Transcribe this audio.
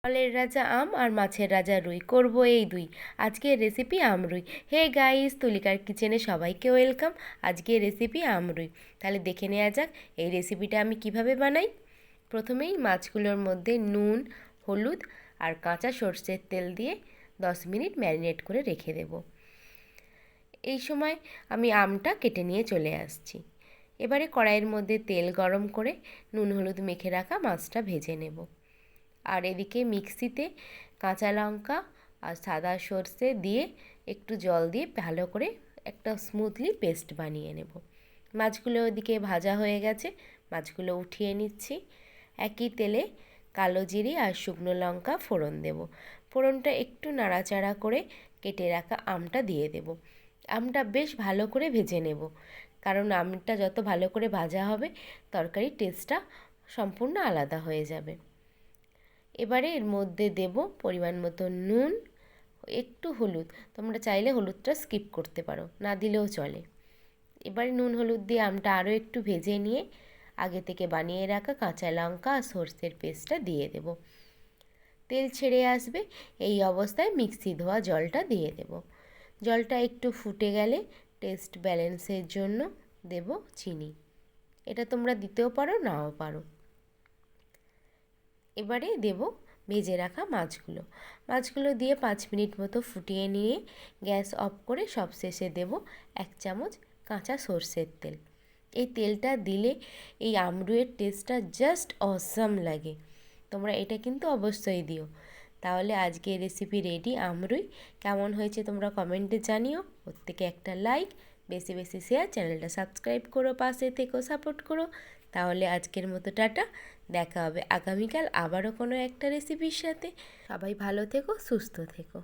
ফলের রাজা আম আর মাছের রাজা রুই, করব এই দুই। আজকের রেসিপি আম রুই। হে গাইস, তুলিকার কিচেনে সবাইকে ওয়েলকাম। আজকের রেসিপি আম রুই। তাহলে দেখে নেওয়া যাক এই রেসিপিটা আমি কিভাবে বানাই। প্রথমেই মাছগুলোর মধ্যে নুন, হলুদ আর কাঁচা সর্ষের তেল দিয়ে 10 মিনিট ম্যারিনেট করে রেখে দেব। এই সময় আমি আমটা কেটে নিয়ে চলে আসছি। এবারে কড়াইয়ের মধ্যে তেল গরম করে নুন হলুদ মেখে রাখা মাছটা ভেজে নেব। আর এদিকে মিক্সিতে কাঁচা লঙ্কা আর সাদা সর্ষে দিয়ে একটু জল দিয়ে ভালো করে একটা স্মুথলি পেস্ট বানিয়ে নেব। মাছগুলো ওদিকে ভাজা হয়ে গেছে, মাছগুলো উঠিয়ে নিচ্ছি। একই তেলে কালো জিরে আর শুকনো লঙ্কা ফোড়ন দেব। ফোড়নটা একটু নাড়াচাড়া করে কেটে রাখা আমটা দিয়ে দেব। আমটা বেশ ভালো করে ভেজে নেব, কারণ আমটা যত ভালো করে ভাজা হবে তরকারির টেস্টটা সম্পূর্ণ আলাদা হয়ে যাবে। এবারে এর মধ্যে দেব পরিমাণ মতো নুন, একটু হলুদ। তোমরা চাইলে হলুদটা স্কিপ করতে পারো, না দিলেও চলে। এবারে নুন হলুদ দিয়ে আমটা আরও একটু ভেজে নিয়ে আগে থেকে বানিয়ে রাখা কাঁচা লঙ্কা আর সর্ষের পেস্টটা দিয়ে দেব। তেল ছেড়ে আসবে, এই অবস্থায় মিক্সি ধোয়া জলটা দিয়ে দেব। জলটা একটু ফুটে গেলে টেস্ট ব্যালেন্সের জন্য দেব চিনি। এটা তোমরা দিতেও পারো, নাও পারো। এবারে দেব ভেজে রাখা মাছগুলো দিয়ে 5 মিনিট মতো ফুটিয়ে নিয়ে গ্যাস অফ করে সবশেষে দেব 1 চামচ কাঁচা সর্ষের তেল। এই তেলটা দিলে এই আমরুইয়ের টেস্টটা জাস্ট অসাম লাগে। তোমরা এটা কিন্তু অবশ্যই দিও। তাহলে আজকে রেসিপি রেডি আমরুই। কেমন হয়েছে তোমরা কমেন্টে জানিও। প্রত্যেকে একটা লাইক, বেশি বেশি শেয়ার, চ্যানেলটা সাবস্ক্রাইব করো, পাশে থেকো, সাপোর্ট করো। তাহলে আজকের মতো টাটা, দেখা হবে আগামীকাল আবারও কোনো একটা রেসিপির সাথে। সবাই ভালো থেকো, সুস্থ থেকো।